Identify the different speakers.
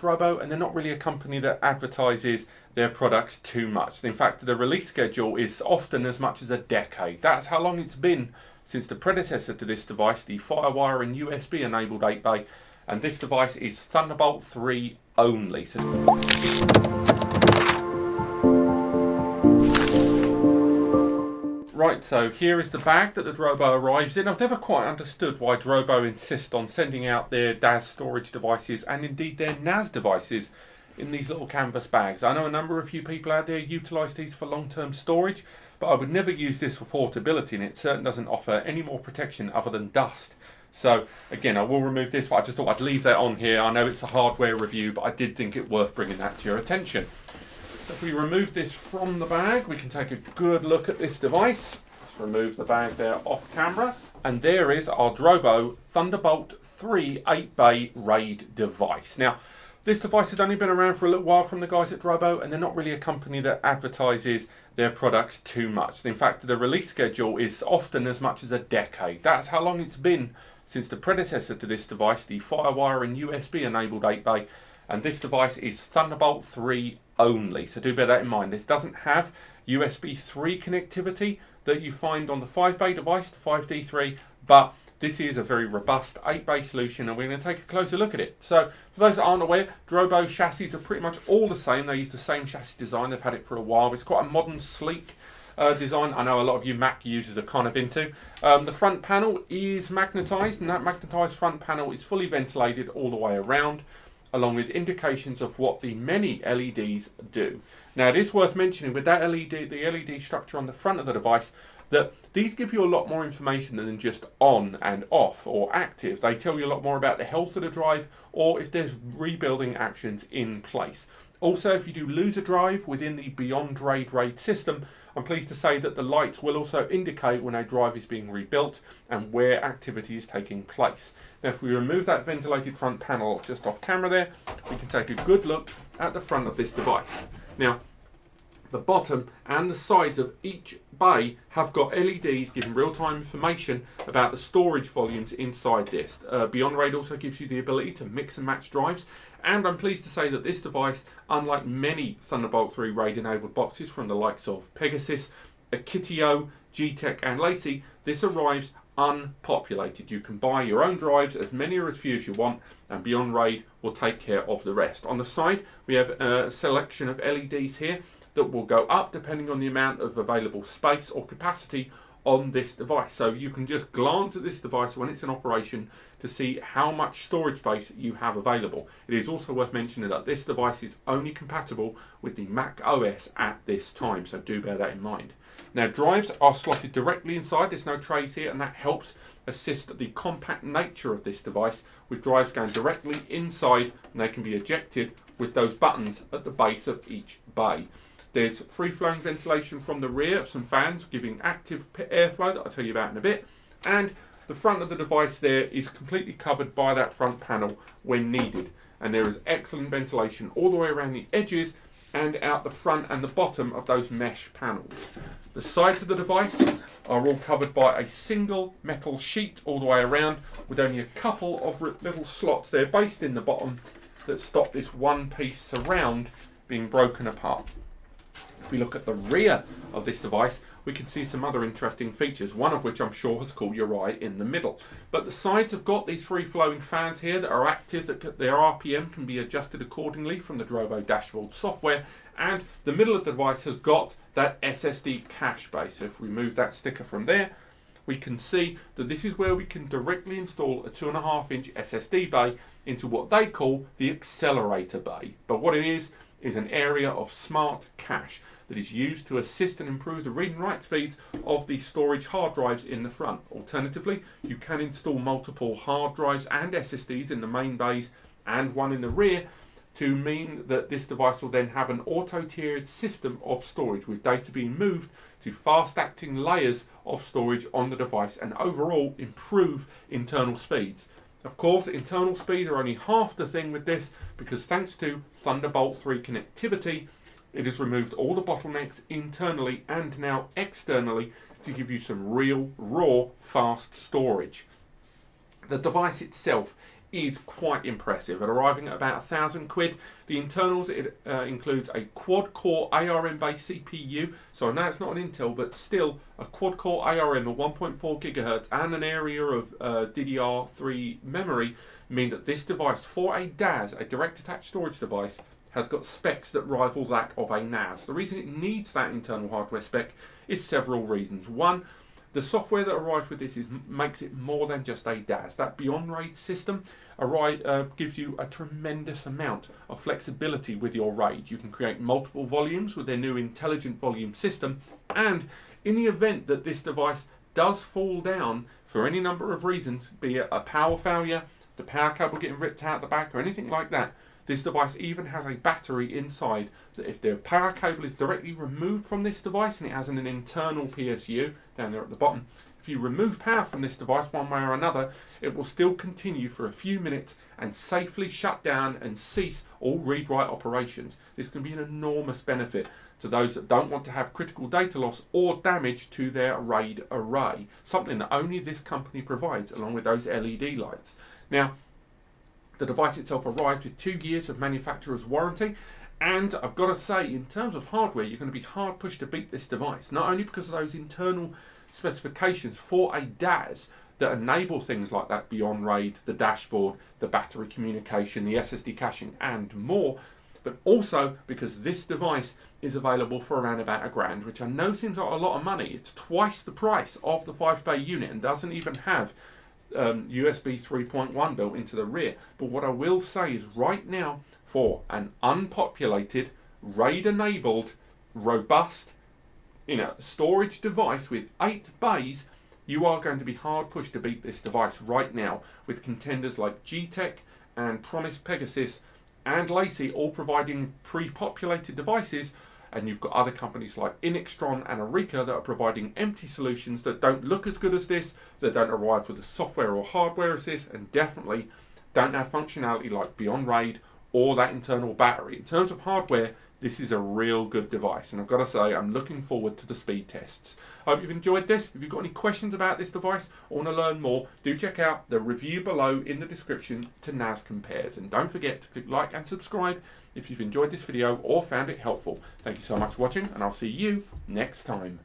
Speaker 1: Drobo, and they're not really a company that advertises their products too much. In fact, the release schedule is often as much as a decade. That's how long it's been since the predecessor to this device, the Firewire and USB enabled 8-bay, and this device is Thunderbolt 3 only. Right, so here is the bag that the Drobo arrives in. I've never quite understood why Drobo insist on sending out their DAS storage devices and indeed their NAS devices in these little canvas bags. I know a number of you people out there utilise these for long-term storage, but I would never use this for portability, and it certainly doesn't offer any more protection other than dust. So again, I will remove this, but I just thought I'd leave that on here. I know it's a hardware review, but I did think it worth bringing that to your attention. So if we remove this from the bag, we can take a good look at this device. Let's remove the bag there off camera. And there is our Drobo Thunderbolt 3 8-bay RAID device. Now, this device has only been around for a little while from the guys at Drobo, and they're not really a company that advertises their products too much. In fact, the release schedule is often as much as a decade. That's how long it's been since the predecessor to this device, the Firewire and USB enabled 8-bay, and this device is Thunderbolt 3 only. So do bear that in mind. This doesn't have USB 3 connectivity that you find on the 5-bay device, the 5D3, but this is a very robust 8-bay solution, and we're going to take a closer look at it. So for those that aren't aware, Drobo chassis are pretty much all the same. They use the same chassis design. They've had it for a while. It's quite a modern, sleek design. I know a lot of you Mac users are kind of into. The front panel is magnetised, and that magnetised front panel is fully ventilated all the way around, along with indications of what the many LEDs do. Now, it is worth mentioning with that LED, the LED structure on the front of the device, that these give you a lot more information than just on and off or active. They tell you a lot more about the health of the drive or if there's rebuilding actions in place. Also, if you do lose a drive within the Beyond RAID system, I'm pleased to say that the lights will also indicate when a drive is being rebuilt and where activity is taking place. Now, if we remove that ventilated front panel just off camera there, we can take a good look at the front of this device. Now, the bottom and the sides of each bay have got LEDs giving real-time information about the storage volumes inside this. Beyond RAID also gives you the ability to mix and match drives, and I'm pleased to say that this device, unlike many Thunderbolt 3 RAID-enabled boxes from the likes of Pegasus, Akitio, G-Tech and Lacey, this arrives unpopulated. You can buy your own drives, as many or as few as you want, and Beyond RAID will take care of the rest. On the side, we have a selection of LEDs here that will go up depending on the amount of available space or capacity on this device. So you can just glance at this device when it's in operation to see how much storage space you have available. It is also worth mentioning that this device is only compatible with the Mac OS at this time, so do bear that in mind. Now, drives are slotted directly inside. There's no trays here, and that helps assist the compact nature of this device, with drives going directly inside, and they can be ejected with those buttons at the base of each bay. There's free-flowing ventilation from the rear of some fans giving active airflow that I'll tell you about in a bit, and the front of the device there is completely covered by that front panel when needed, and there is excellent ventilation all the way around the edges and out the front and the bottom of those mesh panels. The sides of the device are all covered by a single metal sheet all the way around, with only a couple of little slots there based in the bottom that stop this one-piece surround being broken apart. If we look at the rear of this device, we can see some other interesting features, one of which I'm sure has caught your eye in the middle. But the sides have got these free-flowing fans here that are active, that their RPM can be adjusted accordingly from the Drobo dashboard software, and the middle of the device has got that SSD cache base. So if we remove that sticker from there, we can see that this is where we can directly install a 2.5-inch SSD bay into what they call the accelerator bay. But what it is an area of smart cache that is used to assist and improve the read and write speeds of the storage hard drives in the front. Alternatively, you can install multiple hard drives and SSDs in the main bays and one in the rear, to mean that this device will then have an auto-tiered system of storage, with data being moved to fast-acting layers of storage on the device and overall improve internal speeds. Of course, internal speeds are only half the thing with this, because thanks to Thunderbolt 3 connectivity, it has removed all the bottlenecks internally and now externally to give you some real, raw, fast storage. The device itself is quite impressive. At arriving at about £1,000, the internals, it includes a quad-core ARM-based CPU. So I know it's not an Intel, but still a quad-core ARM of 1.4 GHz and an area of DDR3 memory mean that this device, for a DAS, a direct attached storage device, has got specs that rival that of a NAS. The reason it needs that internal hardware spec is several reasons. One, the software that arrives with this makes it more than just a DAS. That Beyond RAID system gives you a tremendous amount of flexibility with your RAID. You can create multiple volumes with their new intelligent volume system, and in the event that this device does fall down for any number of reasons, be it a power failure, the power cable getting ripped out the back, or anything like that, this device even has a battery inside that if the power cable is directly removed from this device, and it has an internal PSU down there at the bottom, if you remove power from this device one way or another, it will still continue for a few minutes and safely shut down and cease all read-write operations. This can be an enormous benefit to those that don't want to have critical data loss or damage to their RAID array, something that only this company provides along with those LED lights. Now, the device itself arrived with 2 years of manufacturer's warranty, and I've got to say, in terms of hardware, you're going to be hard pushed to beat this device, not only because of those internal specifications for a DAS that enable things like that Beyond RAID, the dashboard, the battery communication, the SSD caching, and more, but also because this device is available for around about £1,000, which I know seems like a lot of money. It's twice the price of the 5-bay unit and doesn't even have USB 3.1 built into the rear. But what I will say is right now, for an unpopulated, RAID enabled, robust, storage device with 8 bays, you are going to be hard pushed to beat this device right now, with contenders like G-Tech and Promise Pegasus and Lacey all providing pre-populated devices, and you've got other companies like Inextron and Arika that are providing empty solutions that don't look as good as this, that don't arrive with the software or hardware as this, and definitely don't have functionality like Beyond RAID or that internal battery. In terms of hardware, this is a real good device, and I've got to say, I'm looking forward to the speed tests. I hope you've enjoyed this. If you've got any questions about this device or want to learn more, do check out the review below in the description to NASCompares. And don't forget to click like and subscribe if you've enjoyed this video or found it helpful. Thank you so much for watching, and I'll see you next time.